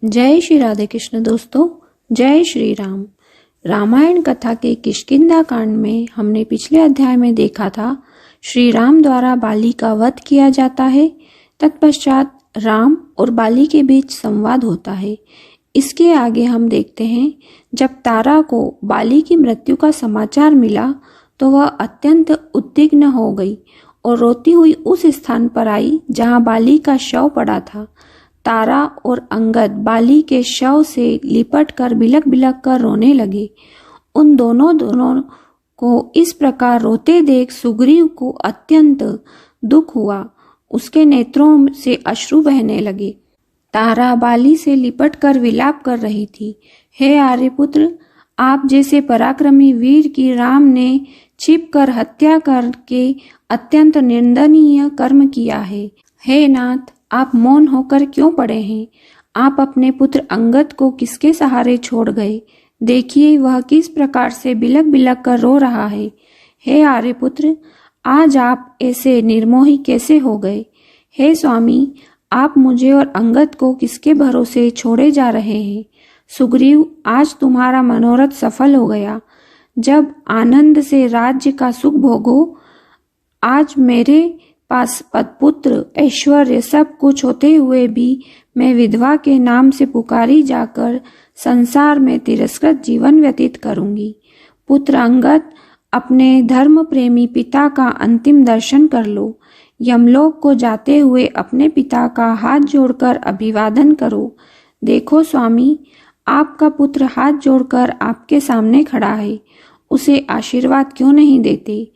जय श्री राधे कृष्ण दोस्तों, जय श्री राम। रामायण कथा के किष्किंधा कांड में हमने पिछले अध्याय में देखा था श्री राम द्वारा बाली का वध किया जाता है। तत्पश्चात राम और बाली के बीच संवाद होता है। इसके आगे हम देखते हैं जब तारा को बाली की मृत्यु का समाचार मिला तो वह अत्यंत उद्विग्न हो गई और रोती हुई उस स्थान पर आई जहां बाली का शव पड़ा था। तारा और अंगद बाली के शव से लिपट कर बिलक बिलक कर रोने लगे। उन दोनों को इस प्रकार रोते देख सुग्रीव को अत्यंत दुख हुआ। उसके नेत्रों से अश्रु बहने लगे। तारा बाली से लिपट कर विलाप कर रही थी। हे आर्यपुत्र, आप जैसे पराक्रमी वीर की राम ने छिप कर हत्या करके अत्यंत निंदनीय कर्म किया है। हे नाथ, आप मौन होकर क्यों पड़े हैं? आप अपने पुत्र अंगद को किसके सहारे छोड़ गए? देखिए वह किस प्रकार से बिलक बिलक कर रो रहा है। हे आर्यपुत्र, आज आप ऐसे निर्मोही कैसे हो गए? हे स्वामी, आप मुझे और अंगद को किसके भरोसे छोड़े जा रहे हैं? सुग्रीव, आज तुम्हारा मनोरथ सफल हो गया। जब आनंद से राज्य का सुख भोगो। आज मेरे पास पदपुत्र ऐश्वर्य सब कुछ होते हुए भी मैं विधवा के नाम से पुकारी जाकर संसार में तिरस्कृत जीवन व्यतीत करूंगी। पुत्र अंगद, अपने धर्म प्रेमी पिता का अंतिम दर्शन कर लो। यमलोक को जाते हुए अपने पिता का हाथ जोड़कर अभिवादन करो। देखो स्वामी, आपका पुत्र हाथ जोड़कर आपके सामने खड़ा है। उसे आशीर्वाद क्यों नहीं देते?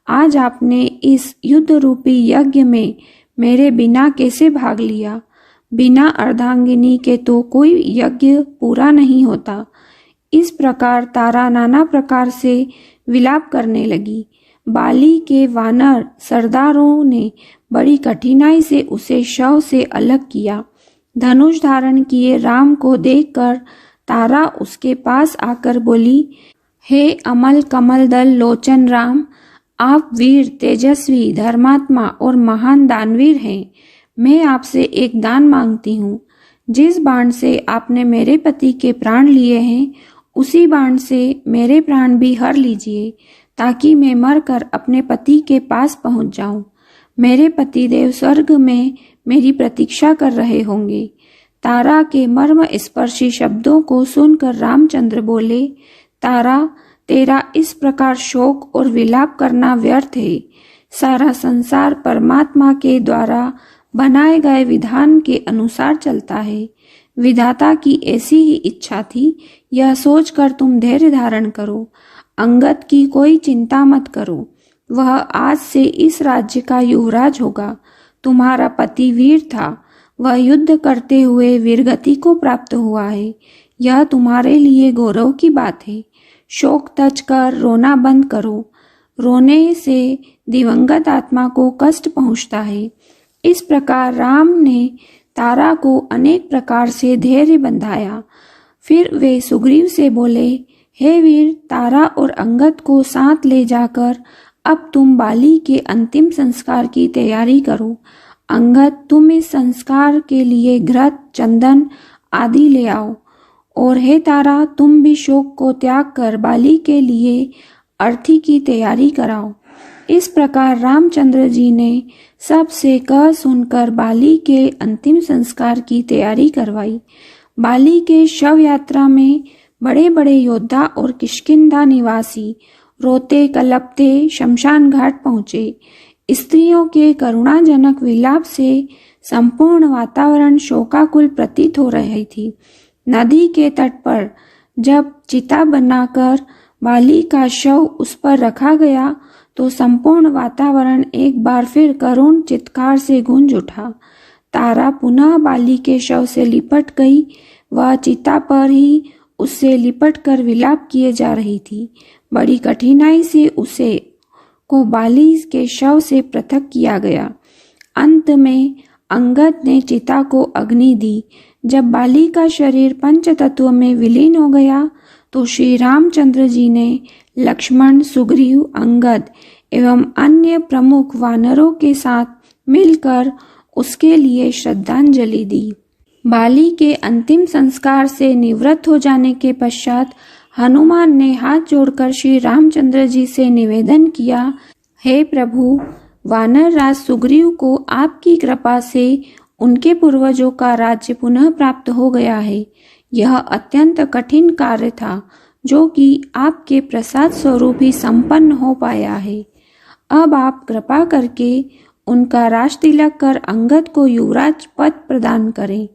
आज आपने इस युद्ध रूपी यज्ञ में मेरे बिना कैसे भाग लिया? बिना अर्धांगिनी के तो कोई यज्ञ पूरा नहीं होता। इस प्रकार तारा नाना प्रकार से विलाप करने लगी। बाली के वानर सरदारों ने बड़ी कठिनाई से उसे शव से अलग किया। धनुष धारण किए राम को देखकर तारा उसके पास आकर बोली, हे अमल कमल दल लोचन राम, आप वीर, तेजस्वी, धर्मात्मा और महान दानवीर हैं। मैं आपसे एक दान मांगती हूँ। जिस बाण से आपने मेरे पति के प्राण लिए हैं, उसी बाण से मेरे प्राण भी हर लीजिए, ताकि मैं मरकर अपने पति के पास पहुंच जाऊं। मेरे पति देव स्वर्ग में मेरी प्रतीक्षा कर रहे होंगे। तारा के मर्म स्पर्शी शब्दों को सुनकर रामचंद्र बोले, तारा, तेरा इस प्रकार शोक और विलाप करना व्यर्थ है। सारा संसार परमात्मा के द्वारा बनाए गए विधान के अनुसार चलता है। विधाता की ऐसी ही इच्छा थी। यह सोचकर तुम धैर्य धारण करो। अंगद की कोई चिंता मत करो। वह आज से इस राज्य का युवराज होगा। तुम्हारा पति वीर था। वह युद्ध करते हुए वीरगति को प्राप्त हुआ है। यह तुम्हारे लिए गौरव की बात है। शोक तज कर रोना बंद करो। रोने से दिवंगत आत्मा को कष्ट पहुंचता है। इस प्रकार राम ने तारा को अनेक प्रकार से धैर्य बंधाया। फिर वे सुग्रीव से बोले, हे वीर, तारा और अंगद को साथ ले जाकर अब तुम बाली के अंतिम संस्कार की तैयारी करो। अंगद, तुम इस संस्कार के लिए घृत, चंदन आदि ले आओ। और हे तारा, तुम भी शोक को त्याग कर बाली के लिए अर्थी की तैयारी कराओ। इस प्रकार रामचंद्र जी ने सबसे कह सुनकर बाली के अंतिम संस्कार की तैयारी करवाई। बाली के शव यात्रा में बड़े बड़े योद्धा और किष्किंधा निवासी रोते कलपते शमशान घाट पहुंचे। स्त्रियों के करुणाजनक विलाप से संपूर्ण वातावरण शोकाकुल प्रतीत हो रही थी। नदी के तट पर जब चिता बनाकर बाली का शव उस पर रखा गया तो संपूर्ण वातावरण एक बार फिर करुण चित्कार से गूंज उठा। तारा पुनः बाली के शव से लिपट गई। वह चिता पर ही उससे लिपट कर विलाप किए जा रही थी। बड़ी कठिनाई से उसे को बाली के शव से पृथक किया गया। अंत में अंगद ने चिता को अग्नि दी। जब बाली का शरीर पंच तत्व में विलीन हो गया तो श्री रामचंद्र जी ने लक्ष्मण, सुग्रीव, अंगद एवं अन्य प्रमुख वानरों के साथ मिलकर उसके लिए श्रद्धांजलि दी। बाली के अंतिम संस्कार से निवृत्त हो जाने के पश्चात हनुमान ने हाथ जोड़कर श्री रामचंद्र जी से निवेदन किया, हे प्रभु, वानर राज सुग्रीव को आपकी कृपा से उनके पूर्वजों का राज्य पुनः प्राप्त हो गया है। यह अत्यंत कठिन कार्य था जो कि आपके प्रसाद स्वरूप ही संपन्न हो पाया है। अब आप कृपा करके उनका राज तिलक कर अंगद को युवराज पद प्रदान करें।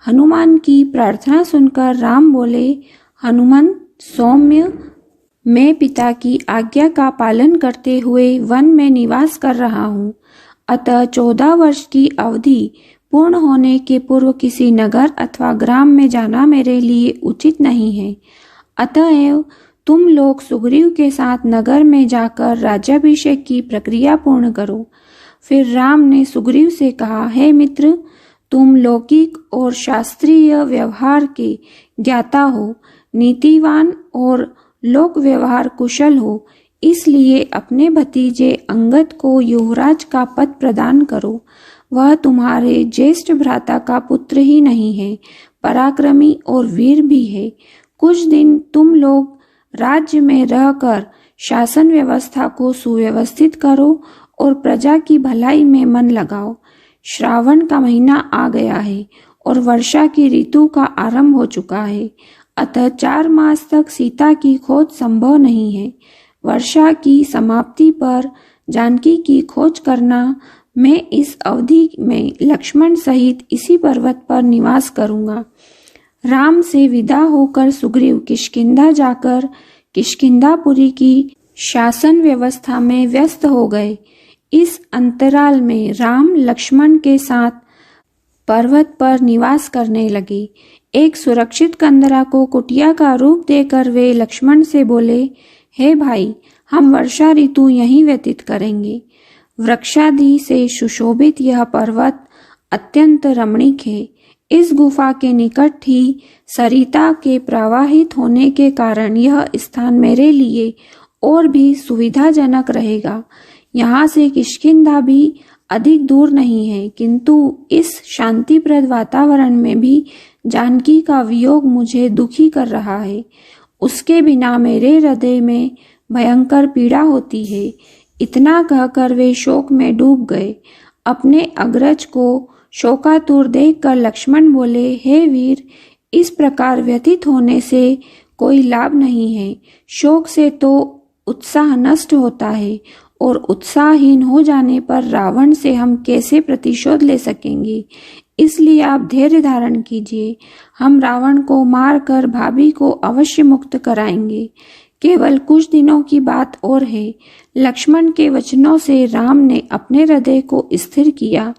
हनुमान की प्रार्थना सुनकर राम बोले, हनुमान सौम्य, मैं पिता की आज्ञा का पालन करते हुए वन में निवास कर रहा हूँ, अतः 14 वर्ष की अवधि पूर्ण होने के पूर्व किसी नगर अथवा ग्राम में जाना मेरे लिए उचित नहीं है। अतएव तुम लोग सुग्रीव के साथ नगर में जाकर राज्याभिषेक की प्रक्रिया पूर्ण करो। फिर राम ने सुग्रीव से कहा, हे मित्र, तुम लौकिक और शास्त्रीय व्यवहार के ज्ञाता हो, नीतिवान और लोक व्यवहार कुशल हो, इसलिए अपने भतीजे अंगद को युवराज का पद प्रदान करो। वह तुम्हारे ज्येष्ठ भ्राता का पुत्र ही नहीं है, पराक्रमी और वीर भी है। कुछ दिन तुम लोग राज्य में रहकर शासन व्यवस्था को सुव्यवस्थित करो और प्रजा की भलाई में मन लगाओ। श्रावण का महीना आ गया है और वर्षा की ऋतु का आरंभ हो चुका है, अतः 4 मास तक सीता की खोज संभव नहीं है। वर्षा की समाप्ति पर जानकी की खोज करना। मैं इस अवधि में लक्ष्मण सहित इसी पर्वत पर निवास करूंगा। राम से विदा होकर सुग्रीव किष्किंधा जाकर किष्किंधापुरी की शासन व्यवस्था में व्यस्त हो गए। इस अंतराल में राम लक्ष्मण के साथ पर्वत पर निवास करने लगे। एक सुरक्षित कंदरा को कुटिया का रूप देकर वे लक्ष्मण से बोले, हे भाई, हम वर्षा ऋतु यहीं व्यतीत करेंगे। वृक्षादि से सुशोभित यह पर्वत अत्यंत रमणीक है। इस गुफा के निकट ही सरिता के प्रवाहित होने के कारण यह स्थान मेरे लिए और भी सुविधाजनक रहेगा। यहाँ से किष्किंधा भी अधिक दूर नहीं है, किंतु इस शांतिप्रद वातावरण में भी जानकी का वियोग मुझे दुखी कर रहा है। उसके बिना मेरे हृदय में भयंकर पीड़ा होती है। इतना कहकर वे शोक में डूब गए। अपने अग्रज को शोकातुर देखकर लक्ष्मण बोले, हे वीर, इस प्रकार व्यतीत होने से कोई लाभ नहीं है। शोक से तो उत्साह नष्ट होता है और उत्साहहीन हो जाने पर रावण से हम कैसे प्रतिशोध ले सकेंगे। इसलिए आप धैर्य धारण कीजिए। हम रावण को मारकर भाभी को अवश्य मुक्त कराएंगे। केवल कुछ दिनों की बात और है। लक्ष्मण के वचनों से राम ने अपने हृदय को स्थिर किया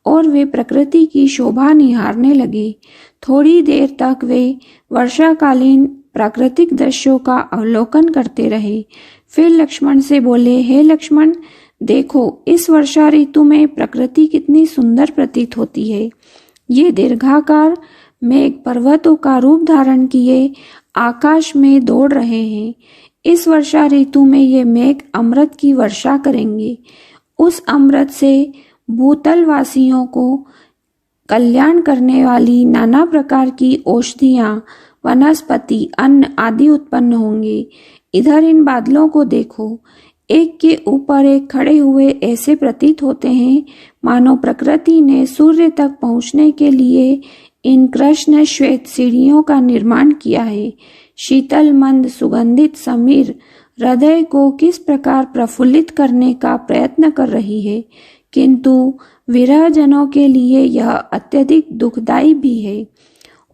और वे प्रकृति की शोभा निहारने लगे। थोड़ी देर तक वे वर्षाकालीन प्राकृतिक दृश्यों का अवलोकन करते रहे। फिर लक्ष्मण से बोले, हे लक्ष्मण, देखो, इस वर्षा ऋतु में प्रकृति कितनी सुंदर प्रतीत होती है। ये दीर्घाकार मेघ पर्वतों का रूप धारण किए आकाश में दौड़ रहे हैं। इस वर्षा ऋतु में ये मेघ अमृत की वर्षा करेंगे। उस अमृत से भूतल वासियों को कल्याण करने वाली नाना प्रकार की औषधियां, वनस्पति, अन्न आदि उत्पन्न होंगे। इधर इन बादलों को देखो, एक के ऊपर एक खड़े हुए ऐसे प्रतीत होते हैं मानो प्रकृति ने सूर्य तक पहुंचने के लिए इन कृष्ण श्वेत सीढ़ियों का निर्माण किया है। शीतल मंद सुगंधित समीर हृदय को किस प्रकार प्रफुल्लित करने का प्रयत्न कर रही है, किंतु विरहजनों के लिए यह अत्यधिक दुखदायी भी है।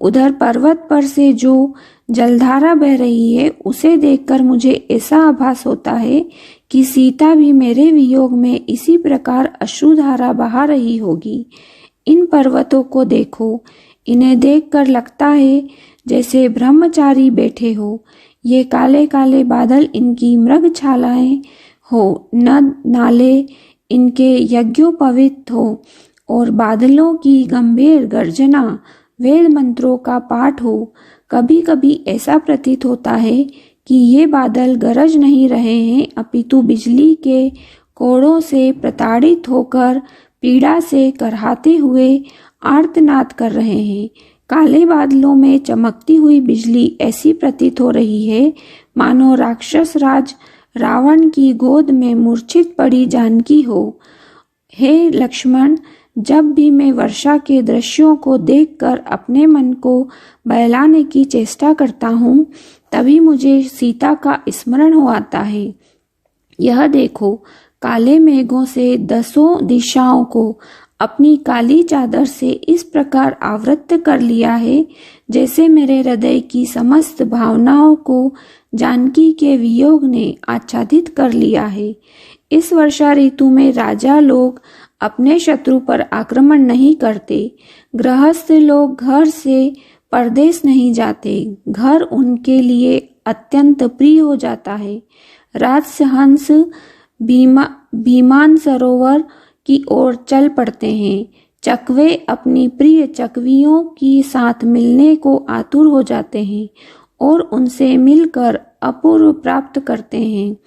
उधर पर्वत पर से जो जलधारा बह रही है, उसे देखकर मुझे ऐसा आभास होता है कि सीता भी मेरे वियोग में इसी प्रकार अश्रुधारा बहा रही होगी। इन पर्वतों को देखो, इन्हें देखकर लगता है जैसे ब्रह्मचारी बैठे हो। ये काले काले बादल इनकी मृगछालाएं हो, नद नाले इनके यज्ञोपवीत हो और बादलों की गंभीर गर्जना वेद मंत्रों का पाठ हो। कभी कभी ऐसा प्रतीत होता है कि ये बादल गरज नहीं रहे हैं, अपितु बिजली के कोड़ों से प्रताड़ित होकर पीड़ा से करहाते हुए आर्तनाद कर रहे हैं। काले बादलों में चमकती हुई बिजली ऐसी प्रतीत हो रही है मानो राक्षस राज रावण की गोद में मूर्छित पड़ी जानकी हो। हे लक्ष्मण, जब भी मैं वर्षा के दृश्यों को देखकर अपने मन को बहलाने की चेष्टा करता हूँ, तभी मुझे सीता का स्मरण हो आता है। यह देखो, काले मेघों से 10 दिशाओं को अपनी काली चादर से इस प्रकार आवृत कर लिया है जैसे मेरे हृदय की समस्त भावनाओं को जानकी के वियोग ने आच्छादित कर लिया है। इस वर्षा ऋतु में राजा लोग अपने शत्रु पर आक्रमण नहीं करते। गृहस्थ लोग घर से परदेश नहीं जाते। घर उनके लिए अत्यंत प्रिय हो जाता है। राजहंस भीमान सरोवर की ओर चल पड़ते हैं। चकवे अपनी प्रिय चकवियों की साथ मिलने को आतुर हो जाते हैं और उनसे मिलकर अपूर्व प्राप्त करते हैं।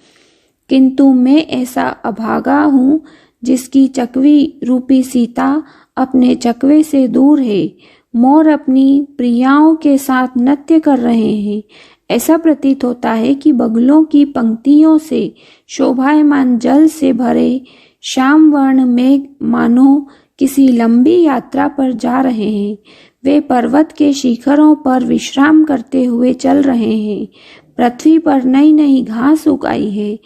किंतु मैं ऐसा अभागा हूँ जिसकी चकवी रूपी सीता अपने चकवे से दूर है। मोर अपनी प्रियाओं के साथ नृत्य कर रहे हैं। ऐसा प्रतीत होता है कि बगुलों की पंक्तियों से शोभायमान जल से भरे श्याम वर्ण मेघ मानो किसी लंबी यात्रा पर जा रहे हैं। वे पर्वत के शिखरों पर विश्राम करते हुए चल रहे हैं। पृथ्वी पर नई नई घास उगाई है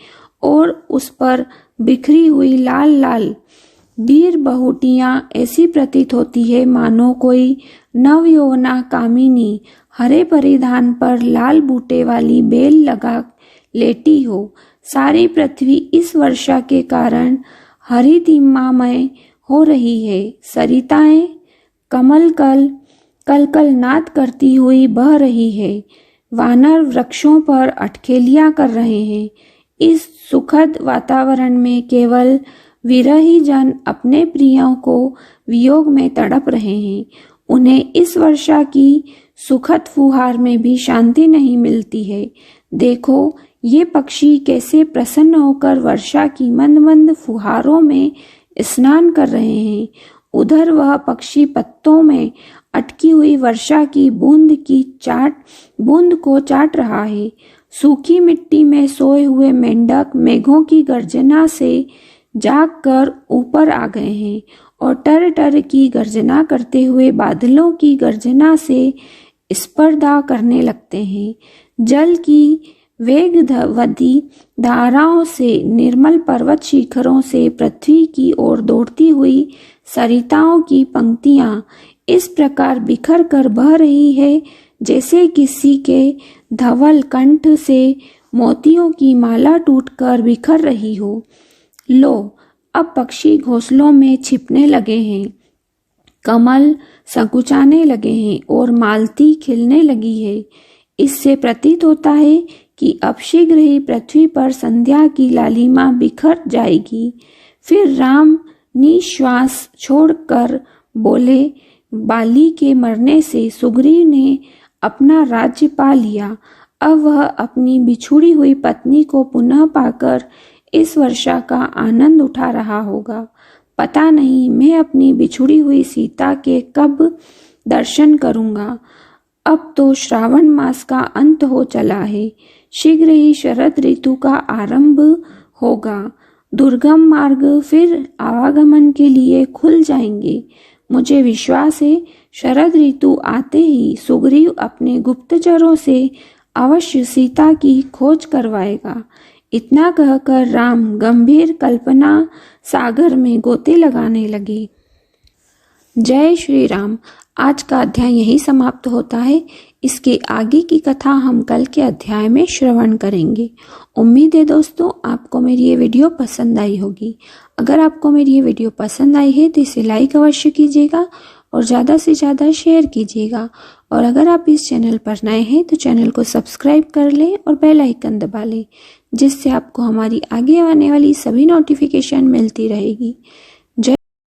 और उस पर बिखरी हुई लाल लाल वीर बहुटियां ऐसी प्रतीत होती है मानो कोई नवयौवना कामिनी हरे परिधान पर लाल बूटे वाली बेल लगा लेटी हो। सारी पृथ्वी इस वर्षा के कारण हरितिमामय हो रही है। सरिताएं कल कल नाद करती हुई बह रही है। वानर वृक्षों पर अटखेलियां कर रहे हैं। इस सुखद वातावरण में केवल विरही जन अपने प्रियों को वियोग में तड़प रहे हैं। उन्हें इस वर्षा की सुखद फुहार में भी शांति नहीं मिलती है। देखो, ये पक्षी कैसे प्रसन्न होकर वर्षा की मंद मंद फुहारों में स्नान कर रहे हैं। उधर वह पक्षी पत्तों में अटकी हुई वर्षा की बूंद को चाट रहा है। सूखी मिट्टी में सोए हुए मेंढक मेघों की गर्जना से जागकर ऊपर आ गए हैं और टर टर की गर्जना करते हुए बादलों की गर्जना से स्पर्धा करने लगते हैं। जल की वेगवती धाराओं से निर्मल पर्वत शिखरों से पृथ्वी की ओर दौड़ती हुई सरिताओं की पंक्तियां इस प्रकार बिखर कर बह रही है जैसे किसी के धवल कंठ से मोतियों की माला टूटकर बिखर रही हो। लो, अब पक्षी घोंसलों में छिपने लगे हैं, कमल संकुचाने लगे हैं और मालती खिलने लगी है। इससे प्रतीत होता है कि अब शीघ्र ही पृथ्वी पर संध्या की लालिमा बिखर जाएगी। फिर राम निश्वास छोड़कर बोले, बाली के मरने से सुग्रीव ने अपना राज्य पा लिया। अब वह अपनी बिछुड़ी हुई पत्नी को पुनः पाकर इस वर्षा का आनंद उठा रहा होगा। पता नहीं मैं अपनी बिछुड़ी हुई सीता के कब दर्शन करूंगा। अब तो श्रावण मास का अंत हो चला है। शीघ्र ही शरद ऋतु का आरंभ होगा। दुर्गम मार्ग फिर आवागमन के लिए खुल जाएंगे। मुझे विश्वास है शरद ऋतु आते ही सुग्रीव अपने गुप्तचरों से अवश्य सीता की खोज करवाएगा। इतना कहकर राम गंभीर कल्पना सागर में गोते लगाने लगे। जय श्री राम। आज का अध्याय यही समाप्त होता है। इसके आगे की कथा हम कल के अध्याय में श्रवण करेंगे। उम्मीद है दोस्तों आपको मेरी ये वीडियो पसंद आई होगी। अगर आपको मेरी ये वीडियो पसंद आई है तो इसे लाइक अवश्य कीजिएगा और ज़्यादा से ज़्यादा शेयर कीजिएगा। और अगर आप इस चैनल पर नए हैं तो चैनल को सब्सक्राइब कर लें और बेल आइकन दबा लें, जिससे आपको हमारी आगे आने वाली सभी नोटिफिकेशन मिलती रहेगी।